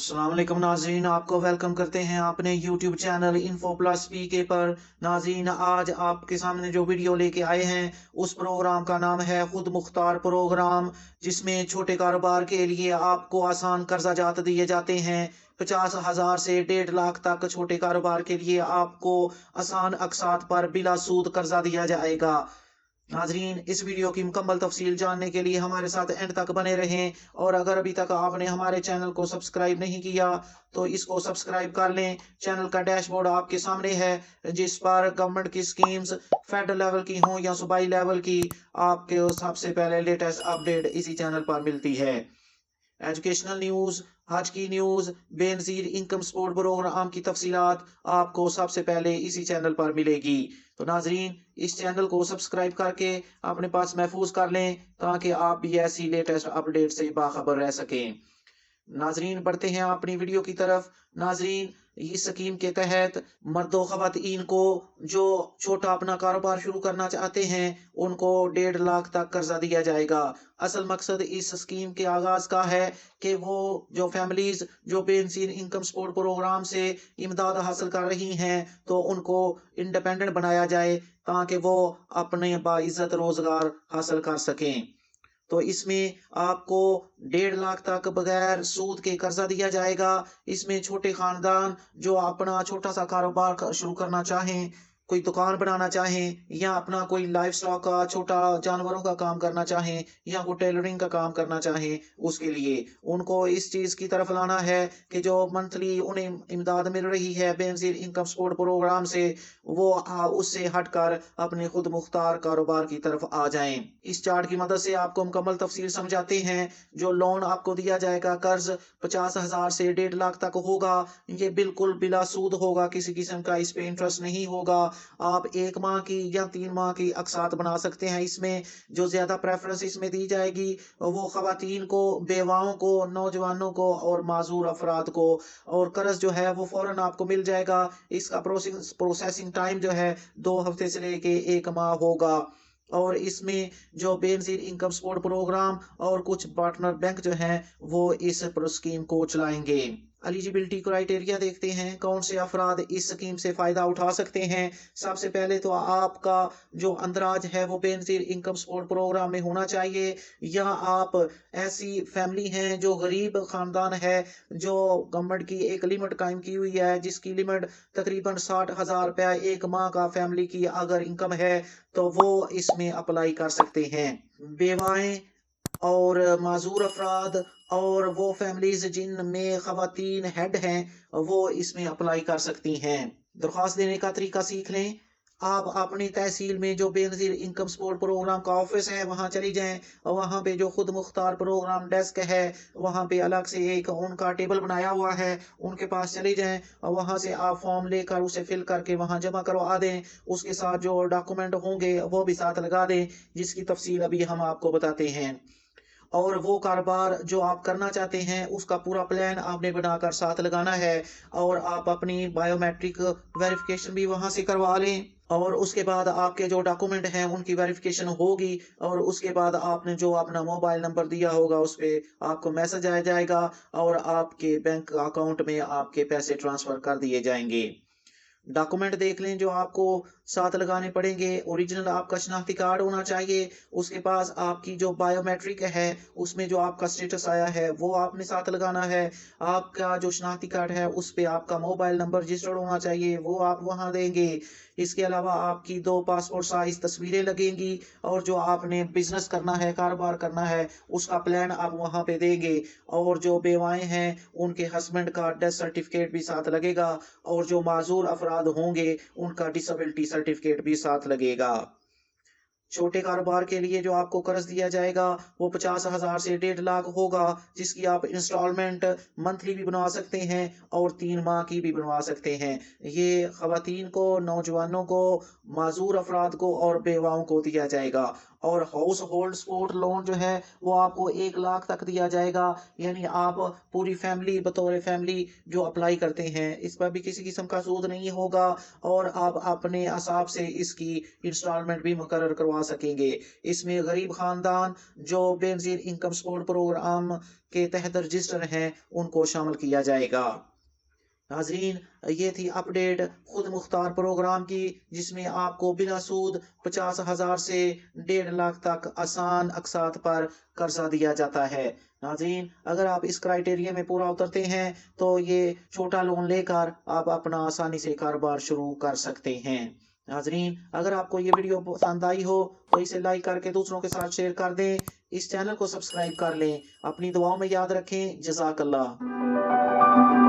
अस्सलाम वालेकुम नाज़रीन, आपको वेलकम करते हैं अपने YouTube चैनल इन्फो प्लस पीके पर। नाज़रीन, आज आपके सामने जो वीडियो लेके आए हैं उस प्रोग्राम का नाम है खुद मुख्तार प्रोग्राम, जिसमें छोटे कारोबार के लिए आपको आसान कर्जा जात दिए जाते हैं। 50,000 से 1.5 लाख तक छोटे कारोबार के लिए आपको आसान अकसात पर बिला सूद कर्जा दिया जाएगा। नाजरीन, इस वीडियो की मुकम्मल तफसील जानने के लिए हमारे साथ एंड तक बने रहें, और अगर अभी तक आपने हमारे चैनल को सब्सक्राइब नहीं किया तो इसको सब्सक्राइब कर लें। चैनल का डैशबोर्ड आपके सामने है, जिस पर गवर्नमेंट की स्कीम्स फेडरल लेवल की हों या सूबाई लेवल की, आपके सबसे पहले लेटेस्ट अपडेट इसी चैनल पर मिलती है। एजुकेशनल न्यूज़, आज की news, Benazir income support programme की तफसीलात आपको सबसे पहले इसी चैनल पर मिलेगी। तो नाजरीन, इस चैनल को सब्सक्राइब करके अपने पास महफूज कर लें, ताकि आप भी ऐसी लेटेस्ट अपडेट से बाखबर रह सकें। नाजरीन, बढ़ते हैं अपनी वीडियो की तरफ। नाजरीन, इस स्कीम के तहत मर्दों ख़वातीन को जो छोटा अपना कारोबार शुरू करना चाहते हैं उनको 1.5 लाख तक कर्जा दिया जाएगा। असल मकसद इस स्कीम के आगाज का है कि वो जो फैमिलीज जो बेनजीर इनकम सपोर्ट प्रोग्राम से इमदाद हासिल कर रही हैं तो उनको इंडिपेंडेंट बनाया जाए, ताकि वो अपने बाइज्जत रोजगार हासिल कर सकें। तो इसमें आपको 1.5 लाख तक बगैर सूद के कर्जा दिया जाएगा। इसमें छोटे खानदान जो अपना छोटा सा कारोबार शुरू करना चाहें, कोई दुकान बनाना चाहें, या अपना कोई लाइफ स्टॉक का छोटा जानवरों का काम करना चाहें, या कोई टेलरिंग का काम करना चाहें, उसके लिए उनको इस चीज़ की तरफ लाना है कि जो मंथली उन्हें इमदाद मिल रही है बेनजीर इनकम सपोर्ट प्रोग्राम से, वो उससे हटकर अपने खुद मुख्तार कारोबार की तरफ आ जाएं। इस चार्ट की मदद से आपको मुकम्मल तफसील समझाते हैं। जो लोन आपको दिया जाएगा कर्ज 50,000 से 1.5 लाख तक होगा। ये बिल्कुल बिला सूद होगा, किसी किस्म का इस पे इंटरेस्ट नहीं होगा। आप 1 माह की या 3 माह की अकसात बना सकते हैं। इसमें जो ज्यादा प्रेफरेंस इसमें दी जाएगी वो खवातीन को, बेवाओं को, नौजवानों को और माजूर अफराद को। और कर्ज जो है वो फौरन आपको मिल जाएगा। इसका प्रोसेसिंग टाइम जो है 2 हफ्ते से लेके 1 माह होगा। और इसमें जो बेनजीर इनकम सपोर्ट प्रोग्राम और कुछ पार्टनर बैंक जो हैं वो इस स्कीम को चलाएंगे। एलिजिबिलिटी क्राइटेरिया देखते हैं, कौन से अफराद इस स्कीम से फायदा उठा सकते हैं। सबसे पहले तो आपका जो अंदराज है वो बेनजीर इनकम सपोर्ट प्रोग्राम में होना चाहिए, या आप ऐसी फैमिली हैं जो गरीब खानदान है, जो गवर्नमेंट की एक लिमिट कायम की हुई है जिसकी लिमिट तकरीबन 60,000 रुपया 1 माह का फैमिली की अगर इनकम है तो वो इसमें अप्लाई कर सकते हैं। बेवाएं और माजूर अफराद और वो फैमिलीज जिनमें खवातीन हेड हैं वो इसमें अप्लाई कर सकती हैं। दरख्वास्त देने का तरीका सीख लें। आप अपनी तहसील में जो बेनजीर इनकम सपोर्ट प्रोग्राम का ऑफिस है वहां चली जाएं, और वहां पे जो खुद मुख्तार प्रोग्राम डेस्क है वहां पे अलग से एक उनका टेबल बनाया हुआ है, उनके पास चली जाएं और वहां से आप फॉर्म लेकर उसे फिल करके वहां जमा करवा दें। उसके साथ जो डॉक्यूमेंट होंगे वो भी साथ लगा दें, जिसकी तफसील अभी हम आपको बताते हैं। और वो कारोबार जो आप करना चाहते हैं उसका पूरा प्लान आपने बनाकर साथ लगाना है, और आप अपनी बायोमेट्रिक वेरिफिकेशन भी वहां से करवा लें। और उसके बाद आपके जो डॉक्यूमेंट हैं उनकी वेरिफिकेशन होगी, और उसके बाद आपने जो अपना मोबाइल नंबर दिया होगा उस पे आपको मैसेज आ जाएगा, और आपके बैंक अकाउंट में आपके पैसे ट्रांसफर कर दिए जाएंगे। डॉक्यूमेंट देख लें जो आपको साथ लगाने पड़ेंगे। ओरिजिनल आपका शनाख्ती कार्ड होना चाहिए। उसके पास आपकी जो बायोमेट्रिक है उसमें जो आपका स्टेटस आया है वो आपने साथ लगाना है। आपका जो शनाख्ती कार्ड है उस पे आपका मोबाइल नंबर रजिस्टर्ड होना चाहिए, वो आप वहां देंगे। इसके अलावा आपकी 2 पासपोर्ट साइज तस्वीरें लगेंगी, और जो आपने बिजनेस करना है, कारोबार करना है, उसका प्लान आप वहां पे देंगे। और जो बेवाएं हैं उनके हस्बैंड का डेथ सर्टिफिकेट भी साथ लगेगा, और जो माजूर अफराद होंगे उनका डिसेबिलिटी सर्टिफिकेट भी साथ लगेगा। छोटे कारोबार के लिए जो आपको कर्ज दिया जाएगा वो 50,000 से 1.5 लाख होगा, जिसकी आप इंस्टॉलमेंट मंथली भी बनवा सकते हैं और 3 माह की भी बनवा सकते हैं। ये खवातीन को, नौजवानों को, माजूर अफराद को और बेवाओं को दिया जाएगा। اور ہاؤس ہولڈ سپورٹ لون جو ہے وہ آپ کو 1 لاکھ تک دیا جائے گا، یعنی آپ پوری فیملی بطور فیملی جو اپلائی کرتے ہیں اس پر بھی کسی قسم کا سود نہیں ہوگا، اور آپ اپنے حساب سے اس کی انسٹالمنٹ بھی مقرر کروا سکیں گے۔ اس میں غریب خاندان جو بے نظیر انکم سپورٹ پروگرام کے تحت رجسٹر ہیں ان کو شامل کیا جائے گا۔ ناظرین، یہ تھی اپڈیٹ خود مختار پروگرام کی، جس میں آپ کو بلا سود 50,000 سے 1.5 لاکھ تک آسان اقساط پر قرضہ دیا جاتا ہے۔ ناظرین، اگر آپ اس کرائیٹیریا میں پورا اترتے ہیں تو یہ چھوٹا لون لے کر آپ اپنا آسانی سے کاروبار شروع کر سکتے ہیں۔ ناظرین، اگر آپ کو یہ ویڈیو پسند آئی ہو تو اسے لائک کر کے دوسروں کے ساتھ شیئر کر دیں، اس چینل کو سبسکرائب کر لیں، اپنی دعاؤں میں یاد رکھیں۔ جزاک اللہ۔